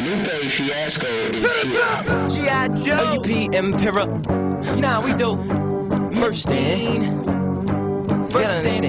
Lupe Fiasco is here. G.I. Joe. OUP Impera. You know how we do. First and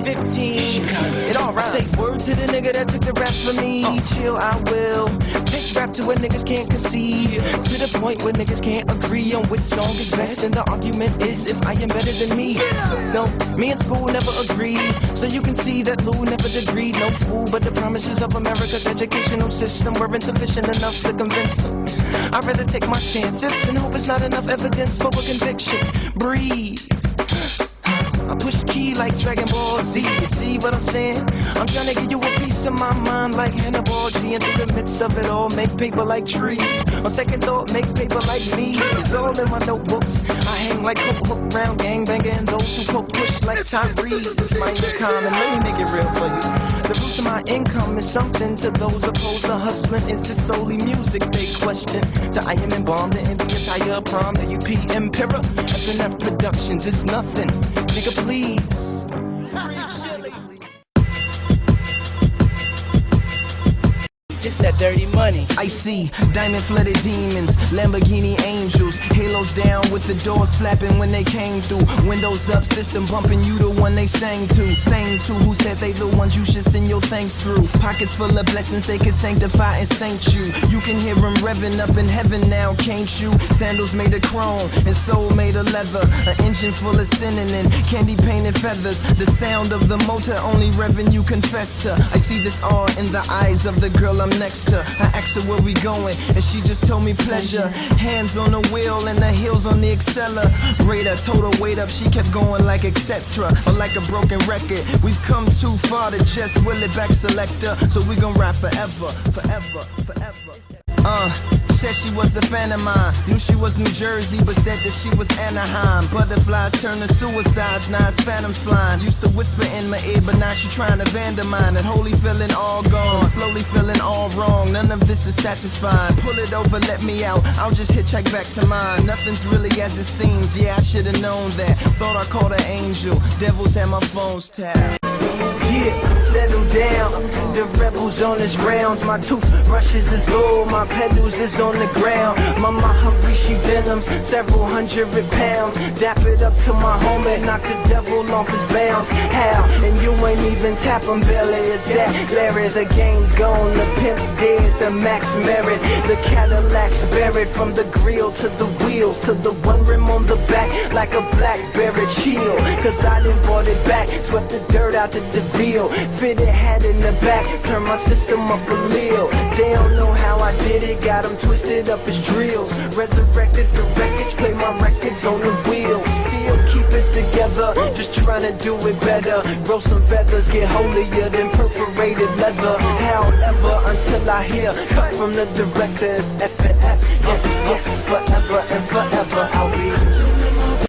15. It all rhymes. I say word to the nigga that took the rap from me. Chill, I will. Take rap to where niggas can't conceive. To the point where niggas can't agree on which song is best. And the argument is if I am better than me. No, me and school never agreed. So you can see that Lou never degreed. No fool, but the promises of America's educational system were insufficient enough to convince them. I'd rather take my chances and hope it's not enough evidence for a conviction. Breathe. I push key like Dragon Ball Z, you see what I'm saying? I'm trying to give you a piece of my mind like Hannibal G. And through the midst of it all, make paper like trees. On second thought, make paper like me. It's all in my notebooks. I hang like hook round gangbanger and those who poke push like Tyrese. It's my income and let me make it real for you. The roots of my income is something to those opposed to hustling. Is it solely music they question? To I am embalmed in the entire prom. The UP Impera, FNF Productions, it's nothing. Nigga, please. It's that dirty money. I see diamond-flooded demons, Lamborghini angels, halos down with the doors flapping when they came through. Windows up, system bumping, you the one they sang to. Same to who said they the ones you should send your thanks through. Pockets full of blessings they can sanctify and saint you. You can hear them revving up in heaven now, can't you? Sandals made of chrome and soul made of leather. An engine full of cinnamon, candy painted feathers. The sound of the motor only revving you confess to. I see this all in the eyes of the girl I'm next to. I asked her where we going and she just told me pleasure. Hands on the wheel and the heels on the accelerator. Told her wait up, she kept going like etc. Or like a broken record. We've come too far to just will it back selector. So we gon' ride forever, forever, forever. Said she was a fan of mine. Knew she was New Jersey, but said that she was Anaheim. Butterflies turn to suicides, now it's phantoms flying. Used to whisper in my ear, but now she trying to vandermine. That holy feeling all gone, slowly feeling all wrong. None of this is satisfying. Pull it over, let me out, I'll just hitchhike back to mine. Nothing's really as it seems, yeah, I should've known that. Thought I called an angel, devils had my phone's tapped. Yeah, settle down. The rebels on his rounds. My toothbrushes is gold, my pedals is on the ground. My Maharishi denims, several hundred pounds. Dap it up to my homie, knock the devil off his bounds. How? And you ain't even tapping belly. Is that Larry? The game's gone, the pimp's dead, the max merit. The Cadillac's buried from the grill to the wheels to the one rim on the back like a blackberry chill. Cause I done bought it back, swept the dirt out the veal. Fitted hat in the back, turn my system up a lil. They don't know how I did it, got them twisted up as drills. Resurrected the wreckage, play my records on the wheel. Still keep it together, just trying to do it better. Grow some feathers, get holier than perforated leather. However, until I hear cut from the directors, FNF, yes, yes, forever and forever I'll be.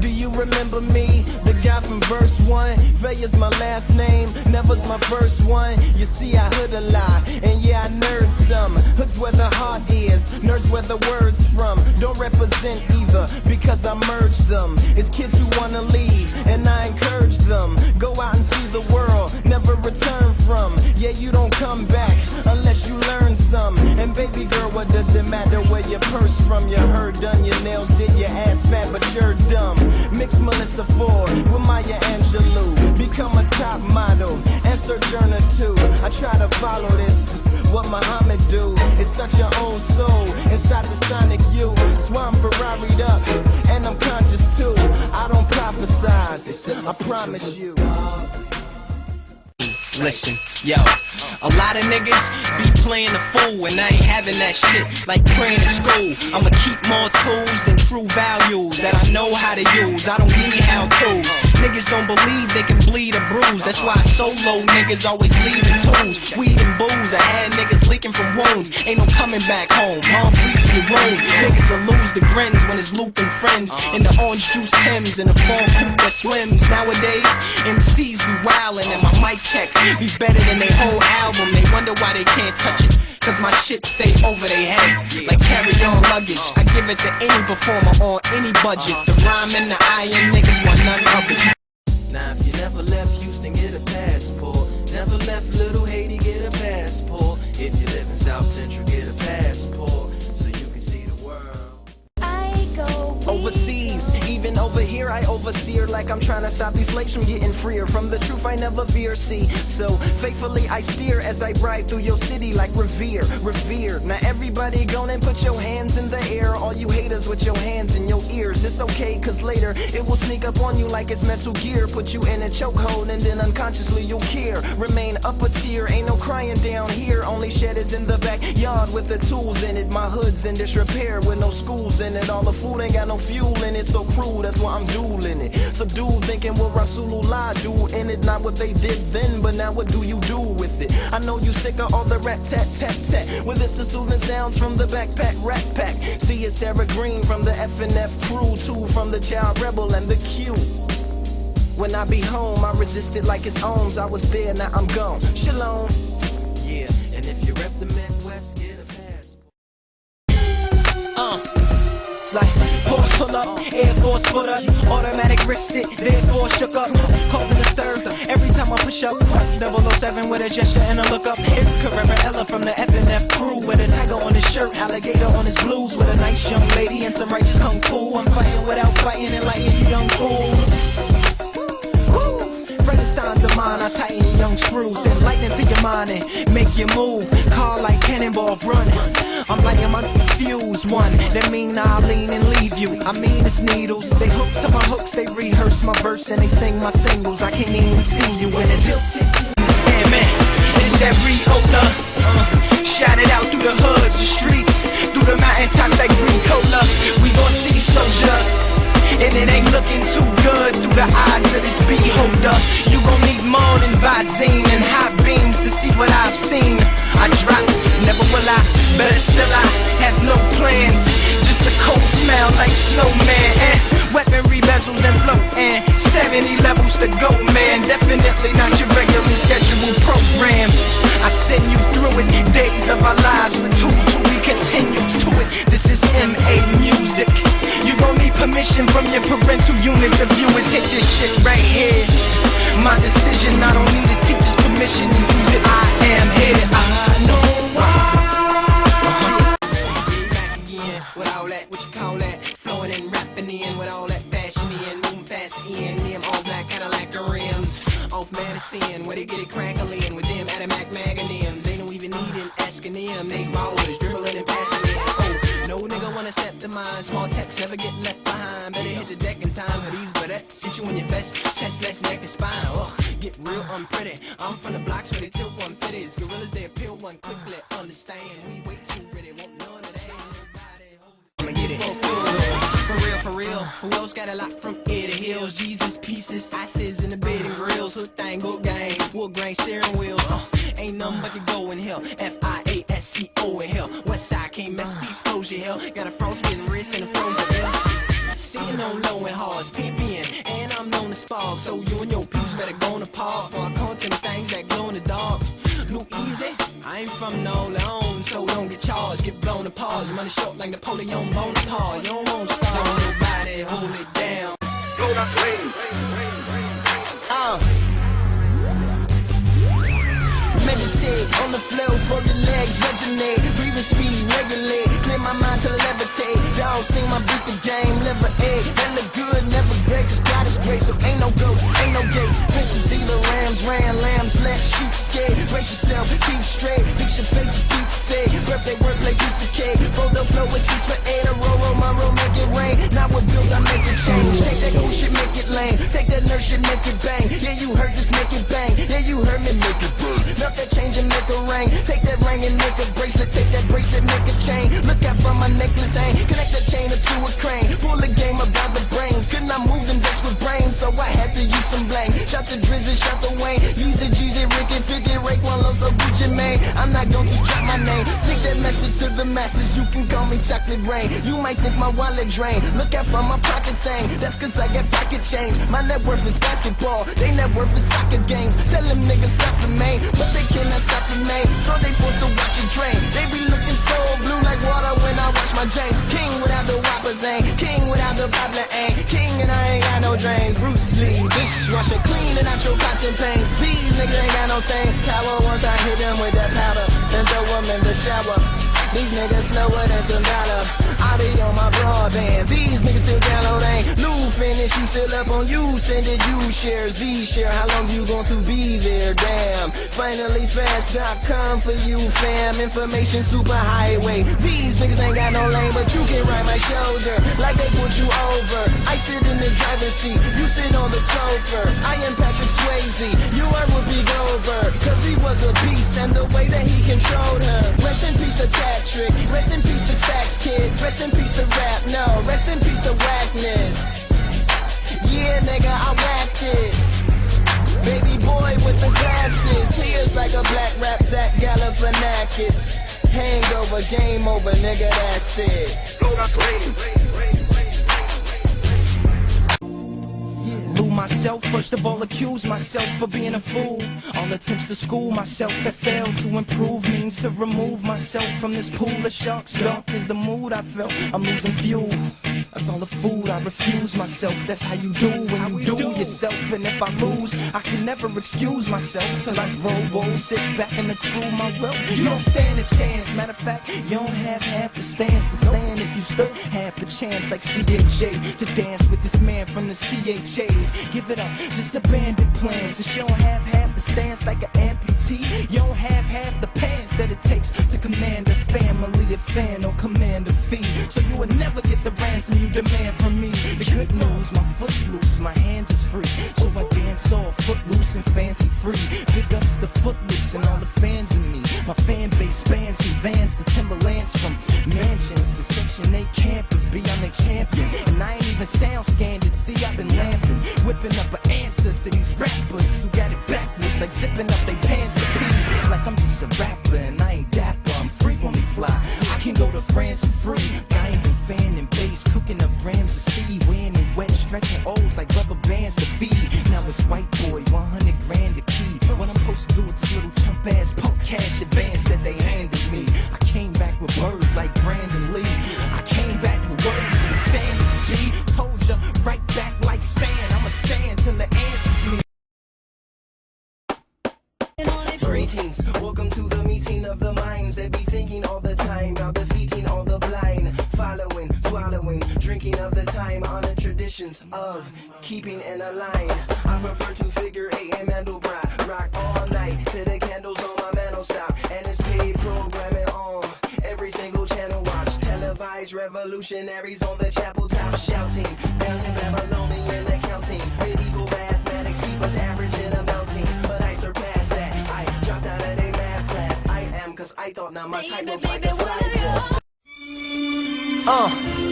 Do you remember me? The guy from verse 1. Vaya's my last name, never's my first one. You see I hood a lot, and yeah I nerd some. Hood's where the heart is, nerds where the words from. Don't represent either, because I merge them. It's kids who wanna leave, and I encourage them. Go out and see the world, never return from. Yeah, you don't come back, unless you learn some. And baby girl, what does it matter where your purse from? Your hair done, your nails did, your ass fat, but you're dumb. Mix Melissa Ford with Maya Angelou. Become a top model and Sojourner too. I try to follow this, what Muhammad do. It's such an old soul inside the sonic youth. That's why I'm Ferrari'd up and I'm conscious too. I don't prophesize, I promise you. Listen, yo, a lot of niggas be playing the fool and I ain't having that shit like praying in school. I'ma keep more tools than true values that I know how to use. I don't need how-tos. Niggas don't believe they can bleed or bruise. That's why solo niggas always leaving tools. Weed and booze, I had niggas leaking from wounds. Ain't no coming back home, mom please get room. Niggas will lose the grins when it's Luke and friends. In the orange juice Timbs, in the phone coupe that swims. Nowadays, MCs be wildin' and my mic check be better than they whole album. They wonder why they can't touch it, cause my shit stay over their head like carry-on luggage. I give it to any performer on any budget. The rhyme and the iron, niggas want none of it. Now if you never left Houston, get a passport. Never left Little Haiti, get a passport. If you live in South Central, get a passport. overseas. Even over here I overseer like I'm trying to stop these slaves from getting freer. From the truth I never veer, see. So faithfully I steer as I ride through your city like revere. Now everybody gonna put your hands in the air. All you haters with your hands in your ears. It's okay cause later it will sneak up on you like it's Metal Gear. Put you in a chokehold and then unconsciously you'll care. Remain up a tier, ain't no crying down here. Only shed is in the backyard with the tools in it. My hood's in disrepair with no schools in it. All the food ain't got no fuel in it. So cruel, that's why I'm dueling it. So dude thinking what Rasulullah do in it. Not what they did then, but now what do you do with it? I know you sick of all the rat tat tat tat. Well, it's the soothing sounds from the backpack rat pack. See, it's Sarah Green from the F&F crew, two from the Child Rebel and the Q. When I be home, I resist it like it's ohms. I was there, now I'm gone. Shalom. Yeah, and if you rep the Midwest, get a passport. It's like Porsche pull up, Air Force foot up, automatic wrist it, therefore shook up, causing a stir. Every time I push up, 007 with a gesture and a look up. It's Carrera Ella from the F&F crew with a tiger on his shirt, alligator on his blues, with a nice young lady and some righteous kung fu. I'm fighting without fighting, enlightening you young fools. Frankenstein's of mine, I tighten your young screws, send lightning to your mind and make you move. Car like cannonball running. I'm lighting my fuse one. That mean I'll lean and leave you. I mean it's needles. They hook to my hooks, they rehearse my verse and they sing my singles. I can't even see you when it's guilty. Understand, man? It's that re-holder. Shout it out through the hoods, the streets, through the mountaintops like green cola. We gon' see soldier. And it ain't looking too good through the eyes of this beholder. You gon' need more than Visine and high beams to see what I've seen. I drop, never will I, better still I have no plans. Just a cold smell like snowman and weaponry bezels and float and 70 levels to go, man. Definitely not your regularly scheduled program. I send you through it, days of our lives with two we continue to it. This is MA music. You gon' need permission from your parental unit to view it. Take this shit right here. My decision, I don't need a teacher's permission to use it. I am here. I know why. Back again with all that, what you call that? Flowing and rapping in with all that passion in, moving fast in. Them all black Cadillac rims. Off Madison, where they get it crackling with them Atomac Magnums. Ain't no even needing asking them. They ballers dribbling and passing in. No nigga wanna step to mine. Small text never get left behind. Better hit the deck in time for these buttocks. Hit you in your vest, chest, legs, neck, and spine. Get real unpretty. I'm from the blocks where they tilt 150s. Gorillas, they appeal one quickly. Understand, we way too ready. Won't none of that. Nobody hold it. I'ma get it. For real. Who else got a lot from ear to hills? Jesus pieces, ices in the bed and grills. Hood thing, good game. Wood grain steering wheels. Ain't nothing but to go in hell. FIASCO in hell. West side can't mess these flows, you hell. Got a frostbitten wrist and a frozen hell. Sitting on low and hard, pimping, and I'm known to spar. So you and your peeps better go on the park. For I content things that glow in the dark. Look easy, I ain't from no Leone, so don't get charged, get blown apart. Your money short like Napoleon Bonaparte. You don't want to start, don't nobody hold it down. Blow that lane. Meditate on the flow for the legs resonate. Breathing speed, regulate. Clear my mind to levitate. Y'all seen my beat the game, liver egg. That look good, never break. Cause God is great, so ain't no ghost, ain't no gate. Princes, dealer, rams, ran, lambs, left, shoot, scared. Brace yourself, keep straight. Fix your face with pizza say. Birthday work like piece of cake. Photo flow with 6 for 8. A roll, my roll, make it rain. Not with bills, I make it change. Take that cool shit, make it lame. Take that nerd shit, make it bang. Yeah, you heard this, make it bang. Yeah, you heard me, make it bang. Melt that change and make a ring. Take that ring and make a bracelet. Take that bracelet, make a chain. Look out from my necklace, ain't. Connect that chain to a crane. Pull the game about the brains. Could not move them just with brains, so I had to use some blame. Shout to Drizzy, shout to Wayne. Yeezy, Jeezy, Ricky, 50, Rake, one low, so Gucci, man. I'm not going to drop my name. Sneak that message to the masses. You can call me Chocolate Rain. You might think my wallet drain. Look out from my pockets, ain't. That's cause I got pocket change. My net worth is basketball. They net worth is soccer games. Tell them niggas stop the main, but they cannot stop the main. So they forced to watch it drain. They be looking so blue like water when I watch my James. King without the whoppers, ain't. King without the Pablo, ain't. King and I ain't got no drains. Bruce Lee, dishwasher, cleaning out your pots and pains. These niggas ain't got no stain. Tower once I hit them with that powder, then throw them in the shower. These niggas slower than some dollar. I be on my broadband. These niggas still download ain't. Lou finish, you still up on you. Send it, you share, Z share. How long you going to be there? Damn. Finally fast.com for you, fam. Information super highway. These niggas ain't got no lane, but you can ride my shoulder like they put you over. I sit in the driver's seat, you sit on the sofa. I am Patrick Swayze, you are Whoopi Goldberg. Cause he was a beast and the way that he controlled her. Rest in peace to Patrick, rest in peace to Sax Kid, rest in peace to rap, no, rest in peace to whackness. Yeah, nigga, I whacked it. Baby boy with the glasses, he is like a black rap Zach Galifianakis. Hangover, game over, nigga, that's it. Myself, first of all, accuse myself for being a fool. All attempts to school myself that failed to improve means to remove myself from this pool of sharks. Dark is the mood I felt, I'm losing fuel. That's all the food, I refuse myself. That's how you do when you do yourself. And if I lose, I can never excuse myself. Till I roll, sit back and accrue my wealth. You don't stand a chance. Matter of fact, you don't have half the stance to stand if you stood half a chance. Like CHA, to dance with this man from the CHAs. Give it up, just abandon plans. Since you don't have half the stance like an amputee, you don't have half the pants that it takes to command a family, a fan, or command a fee. So you will never get the ransom you demand from me. The good news, my foot's loose, my hands is free. So I dance all footloose and fancy free. Big ups the footloose and all the fans in me. My fan base spans from Vans to Timberlands, from mansions to Section 8 campus, beyond a champion. And I ain't even sound scanded, see I've been lamping, whipping up an answer to these rappers who got it backwards, like zipping up they pants to pee. Like I'm just a rapper and I ain't dapper, I'm frequently fly. I can go to France for free. I ain't been fanning bass, cooking up grams of seed, weighing it wet, stretching O's like rubber bands to feed. Now it's white boy, 100 grand a key. What I'm supposed to do with this little chump ass pump cash advance that they handed me. I came back with words like Brandon Lee. I came back with words and stanzas, G. Told ya, right back like Stan. I'ma stand till the answers me. Greetings, welcome to the meeting of the minds that be thinking all the time about defeating all the blind, following, swallowing, drinking of the time, on the traditions of keeping in a line. I prefer to figure 8 and Mandelbrot, rock all night till the candles on my mantle stop, and it's paid programming on every single channel. Watch televised revolutionaries on the chapel top shouting, down in Babylonian accounting, medieval mathematics keep us average and amounting, but I surpass that. I dropped out of a math class. I am, cause I thought now my Tightrope's like a sidewalk.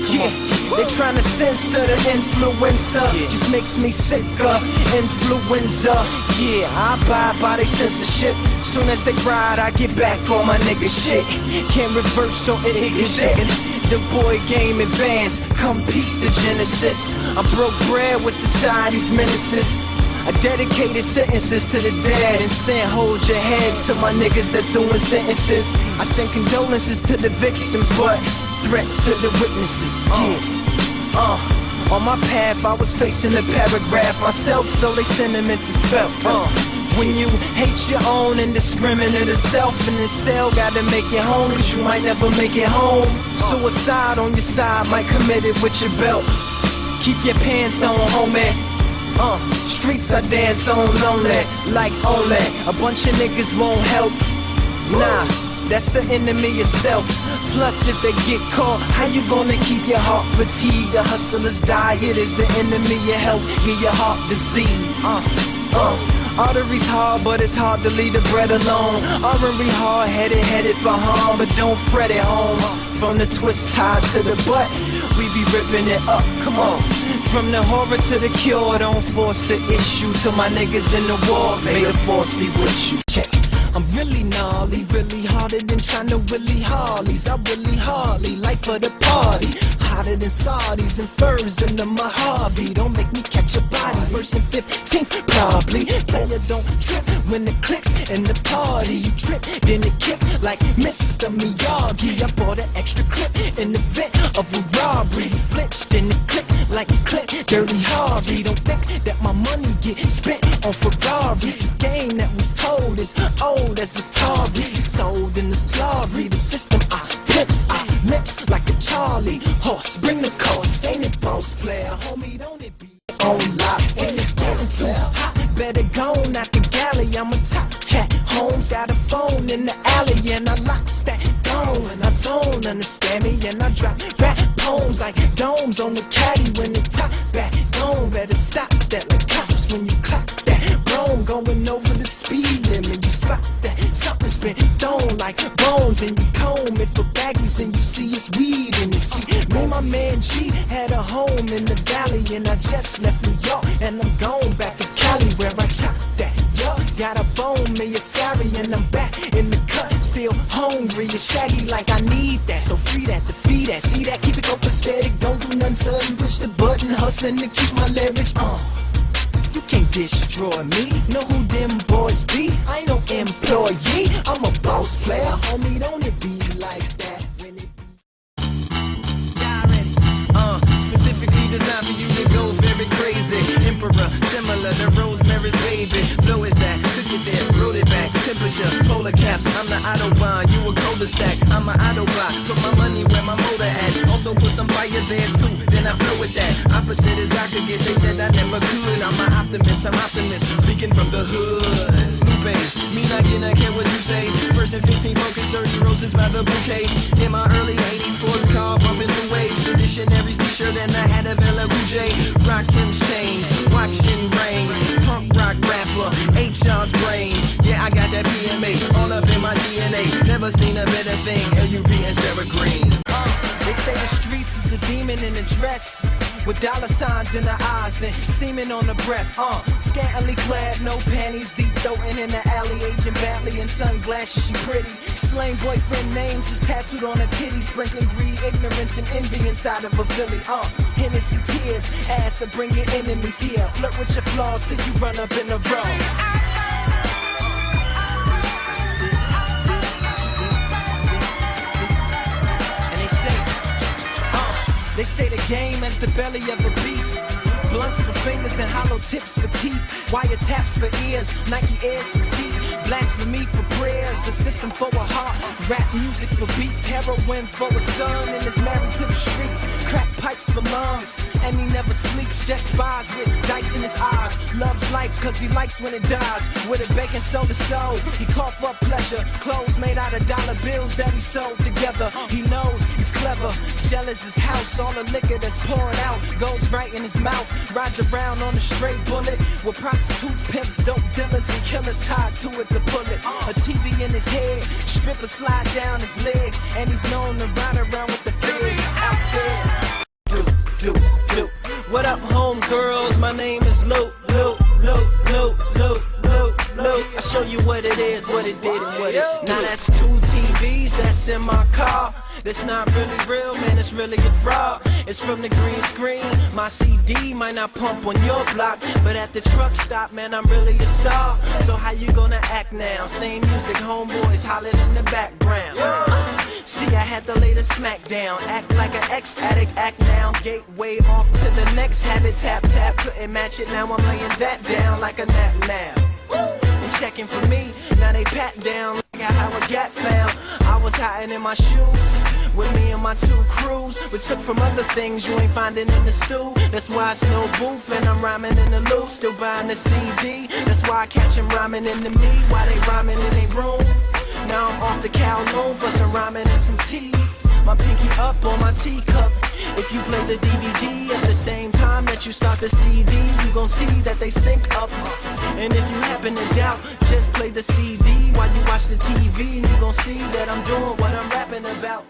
Yeah, they tryna censor the influencer, just makes me sicker. Influenza, yeah, I abide by they censorship. Soon as they ride, I get back on my nigga shit. Can't reverse, so it is shaking. The boy game advanced, compete the genesis. I broke bread with society's menaces. I dedicated sentences to the dead and sent hold your heads to my niggas that's doing sentences. I send condolences to the victims, but threats to the witnesses. On my path, I was facing a paragraph myself, so they sentiment is felt. When you hate your own indiscriminate self in this cell, gotta make it home, cause you might never make it home. Suicide on your side, might commit it with your belt. Keep your pants on, homie. Streets I dance on lonely, like Ole. A bunch of niggas won't help. Nah, that's the enemy of stealth. Plus, if they get caught, how you gonna keep your heart fatigued? The hustler's diet is the enemy of health. Get your heart disease. Arteries hard, but it's hard to leave the bread alone. Artery hard-headed, headed for harm, but don't fret it, Holmes. From the twist tied to the butt, we be ripping it up, come on. From the horror to the cure, don't force the issue. To my niggas in the war, may the force be with you. Check. I'm really gnarly, really harder than trying to Willie Harleys. I really hardly life for the party. hotter than Saudis and furs in the Mojave. Don't make me catch a body. First and 15th, probably. Playa don't trip when the clicks in the party. You trip, then it kick like Mr. Miyagi. I bought an extra clip in the vent of a robbery. You flinched, then it click like Clint, Dirty Harvey. Don't think that my money get spent on Ferraris. This game that was told is old as Atari. Sold in the slavery, the system I pimps, I lips like a Charlie horse. Bring the course, ain't it boss player? Homie, don't it be on lock? When it's getting too hot, better go at the galley. I'm a top cat, Holmes got a phone in the alley, and I locks that dome, and I zone, understand me, and I drop rap poems like domes on the caddy when the top back on. Better stop that like cops when you clock that brome going over the speed limit. You spot that something's been thrown like bones, and you comb it for baggies, and you see it's weed in the sea. Me and my man G had a home in the valley, and I just left New York, and I'm going back to Cali where I chop that. Yo, got a bone, me a sorry, and I'm back in the cut, still hungry and shaggy like I need that. So free that, to feed that, see that, keep it copacetic, don't do nothing sudden, push the button, hustling to keep my leverage on. You can't destroy me, know who them boys be? I ain't no employee, I'm a boss player, homie, don't it be like that when it be? Yeah, already, specifically designed for you to go very crazy. Emperor, similar to Rosemary's Baby. Flow is that, took it there, wrote it back. Temperature, polar caps, I'm the Autobahn, you a cul-de-sac, I'm an Autobot. Put my money where my motor at, also put some fire there too, then I flow with that. Opposite as I could get, they said I never could. I'm an optimist, speaking from the hood. Lupe, me not getting care what you say. First and 15, focus 30 roses by the bouquet. In my early 80s, sports car, bumping the waves. Traditionaries t-shirt and I had a Vela J. Rock him's chains, watching rains. Punk rock rapper, HR's brains. Yeah, I got that PMA, all up in my DNA. Never seen a better thing, LUP and Sarah Green. They say the streets is a demon in a dress, with dollar signs in her eyes and semen on the breath. Scantily clad, no panties, deep throating in the alley, aging badly in sunglasses. She pretty. Slang boyfriend names is tattooed on her titty, sprinkling greed, ignorance, and envy inside of a Philly. Hennessy tears, ass or bring your enemies here. Flirt with your flaws till you run up in a row. They say the game is the belly of a beast. Blunts for fingers and hollow tips for teeth. Wiretaps for ears, Nike Airs for feet. Blasphemy for prayers, a system for a heart. Rap music for beats, heroin for a son, and is married to the streets. Crack pipes for lungs, and he never sleeps, just spies with dice in his eyes. Loves life cause he likes when it dies. With a bacon soda soul, he caught for pleasure. Clothes made out of dollar bills that he sold together. He knows he's clever, jealous his house. All the liquor that's poured out goes right in his mouth. Rides around on a straight bullet with prostitutes, pimps, dope dealers, and killers tied to it to pull it. A TV in his head, strippers slide down his legs, and he's known to ride around with the feds out there. Do. What up, home girls? My name is Lupe. I show you what it is, what it did, and what it. Now that's 2 TVs that's in my car. That's not really real, man, it's really a fraud. It's from the green screen. My CD might not pump on your block, but at the truck stop, man, I'm really a star. So how you gonna act now? Same music, homeboys hollering in the background. See, I had to lay the smack down. Act like an ex-addict, act now. Gateway off to the next habit. Tap, couldn't match it, now I'm laying that down like a nap now. I'm checking for me, now they pat down like how I got found. I was hiding in my shoes with me and my 2 crews. We took from other things you ain't finding in the stew. That's why it's no booth and I'm rhyming in the loop. Still buying the CD, that's why I catch them rhyming into me while they rhyming in their room. Now I'm off to Kowloon for some rhyming and some tea. My pinky up on my teacup. If you play the DVD at the same time that you start the CD, you gon' see that they sync up. And if you happen to doubt, just play the CD while you watch the TV, and you gon' see that I'm doing what I'm rapping about.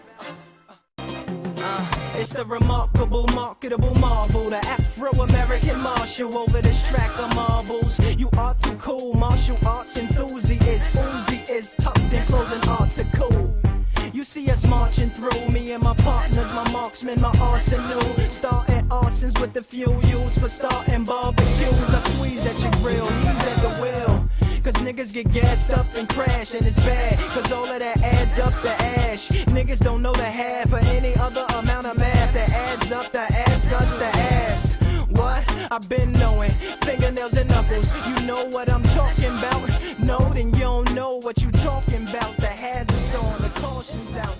It's the remarkable, marketable marvel, the Afro-American marshal over this track of marbles. You are too cool, martial arts enthusiast. Uzi is tucked in clothing article. You see us marching through, me and my partners, my mark marksman, my arsenal. Starting arsons with the fuel used for starting barbecues. I squeeze at your grill, he's at the wheel. Cause niggas get gassed up and crash, and it's bad, cause all of that adds up to ash. Niggas don't know the half or any other amount of math that adds up to ask us to ask. What? I've been knowing, fingernails and knuckles. You know what I'm talking about? No, then you don't know what you talking about. The hazards on, the cautions out.